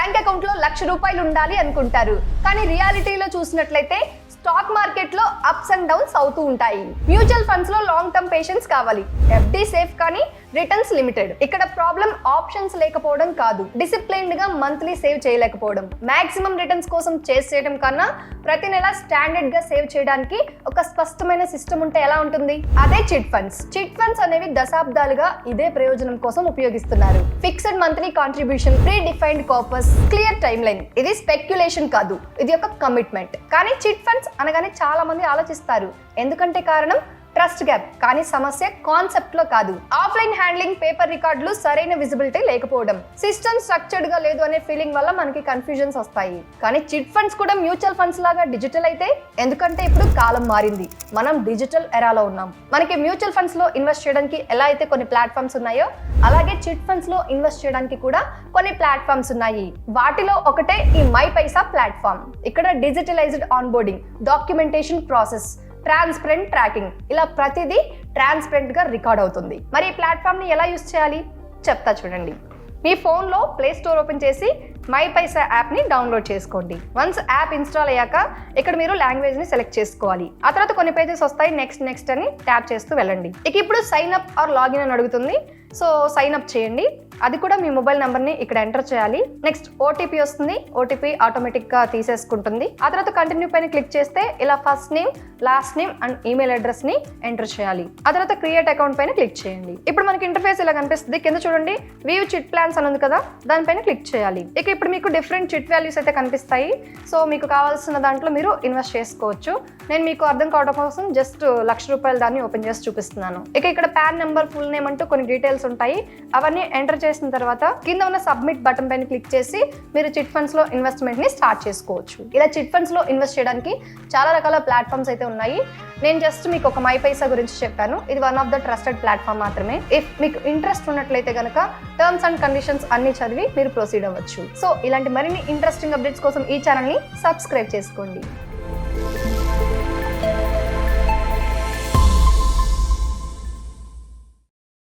Bank account లో ₹1,00,000 ఉండాలి అనుకుంటారు. కానీ రియాలిటీలో చూసినట్లయితే స్టాక్ మార్కెట్ లో అప్స్ అండ్ డౌన్స్ అవుతూ ఉంటాయి. మ్యూచువల్ ఫండ్స్ లో లాంగ్ టర్మ్ పేషెన్స్ కావాలి. FD సేఫ్ కానీ రిటర్న్స్ లిమిటెడ్. ఇక్కడ ప్రాబ్లం ఆప్షన్స్ లేకపోవడం కాదు, డిసిప్లైన్డ్ గా మంత్లీ సేవ్ చేయలేకపోవడం. మాక్సిమం రిటర్న్స్ కోసం చేయడం కన్నా ప్రతి నెల స్టాండర్డ్ గా సేవ్ చేయడానికి ఒక స్పష్టమైన సిస్టమ్ ఉంటే ఎలా ఉంటుంది? అదే చిట్ ఫండ్స్. చిట్ ఫండ్స్ అనేవి దశాబ్దాలుగా ఇదే ప్రయోజనం కోసం ఉపయోగిస్తున్నారు. Fixed monthly contribution, pre defined purpose, clear time line. ఇది స్పెక్యులేషన్ కాదు, ఇది ఒక కమిట్మెంట్. కానీ చిట్ ఫండ్స్ అనగానే చాలా మంది ఆలోచిస్తారు. ఎందుకంటే కారణం ట్రస్ట్ గ్యాప్. కానీ సమస్య కాన్సెప్ట్ లో కాదు. ఆఫ్లైన్ హ్యాండ్లింగ్, పేపర్ రికార్డులు, సరైన విజిబిలిటీ లేకపోవడం, సిస్టమ్ స్ట్రక్చర్డ్ గా లేదు అనే ఫీలింగ్ వల్ల మనకి కన్ఫ్యూజన్స్ వస్తాయి. కానీ చిట్ ఫండ్స్ కూడా మ్యూచువల్ ఫండ్స్ లాగా డిజిటల్ అయితే, ఎందుకంటే ఇప్పుడు కాలం మారింది, మనం డిజిటల్ ఎరాలో ఉన్నాం. మనకి మ్యూచువల్ ఫండ్స్ లో ఇన్వెస్ట్ చేయడానికి ఎలా అయితే కొన్ని ప్లాట్ఫామ్స్ ఉన్నాయో, అలాగే చిట్ ఫండ్స్ లో ఇన్వెస్ట్ చేయడానికి కూడా కొన్ని ప్లాట్ఫామ్స్ ఉన్నాయి. వాటిలో ఒకటే ఈ మై పైసా ప్లాట్ఫామ్. ఇక్కడ digitalised onboarding, documentation process, transparent tracking, ఇలా ప్రతిదీ ట్రాన్స్పరెంట్ గా రికార్డ్ అవుతుంది. మరి ఈ ప్లాట్ఫామ్ ని ఎలా యూస్ చేయాలి చెప్తా చూడండి. మీ ఫోన్లో ప్లే స్టోర్ ఓపెన్ చేసి మై పైసా యాప్ని డౌన్లోడ్ చేసుకోండి. వన్స్ యాప్ ఇన్స్టాల్ అయ్యాక ఇక్కడ మీరు లాంగ్వేజ్ని సెలెక్ట్ చేసుకోవాలి. ఆ తర్వాత కొన్ని పేజెస్ వస్తాయి, నెక్స్ట్ అని ట్యాప్ చేస్తూ వెళ్ళండి. ఇక ఇప్పుడు సైన్ అప్ ఆర్ లాగిన్ అని అడుగుతుంది. సో సైన్ అప్ చేయండి. అది కూడా మీ మొబైల్ నెంబర్ని ఇక్కడ ఎంటర్ చేయాలి. నెక్స్ట్ ఓటీపీ వస్తుంది, ఓటీపీ ఆటోమేటిక్గా తీసేసుకుంటుంది. ఆ తర్వాత కంటిన్యూ పైన క్లిక్ చేస్తే ఇలా first name, last name and email అడ్రస్ని ఎంటర్ చేయాలి. ఆ తర్వాత క్రియేట్ అకౌంట్ పైన క్లిక్ చేయండి. ఇప్పుడు మనకి ఇంటర్ఫేస్ ఇలా కనిపిస్తుంది. కింద చూడండి వ్యూ చిట్ ప్లాన్స్ అని ఉంది కదా, దానిపైన క్లిక్ చేయాలి. ఇక ఇప్పుడు మీకు డిఫరెంట్ చిట్ వాల్యూస్ అయితే కనిపిస్తాయి. సో మీకు కావాల్సిన దాంట్లో మీరు ఇన్వెస్ట్ చేసుకోవచ్చు. నేను మీకు అర్థం కావడం కోసం జస్ట్ ₹1,00,000 దాన్ని ఓపెన్ చేసి చూపిస్తున్నాను. ఇక ఇక్కడ పాన్ నెంబర్, ఫుల్ నేమ్ అంటూ కొన్ని డీటెయిల్స్ ఉంటాయి. అవన్నీ ఎంటర్ చేసిన తర్వాత కింద ఉన్న సబ్మిట్ బటన్ పైన క్లిక్ చేసి మీరు చిట్ ఫండ్స్ లో ఇన్వెస్ట్మెంట్ ని స్టార్ట్ చేసుకోవచ్చు. ఇలా చిట్ ఫండ్స్ లో ఇన్వెస్ట్ చేయడానికి చాలా రకాల ప్లాట్ఫామ్స్ అయితే ఉన్నాయి. నేను జస్ట్ మీకు ఒక మై పైసా గురించి చెప్పాను. ఇది one of the trusted platform మాత్రమే. ఇఫ్ మీకు ఇంట్రెస్ట్ ఉన్నట్లయితే కనుక టర్మ్స్ అండ్ కండిషన్స్ అన్ని చదివి మీరు ప్రొసీడ్ అవ్వచ్చు. సో ఇలాంటి మరిన్ని ఇంట్రెస్టింగ్ అప్డేట్స్ కోసం ఈ ఛానల్ ని సబ్స్క్రైబ్ చేసుకోండి.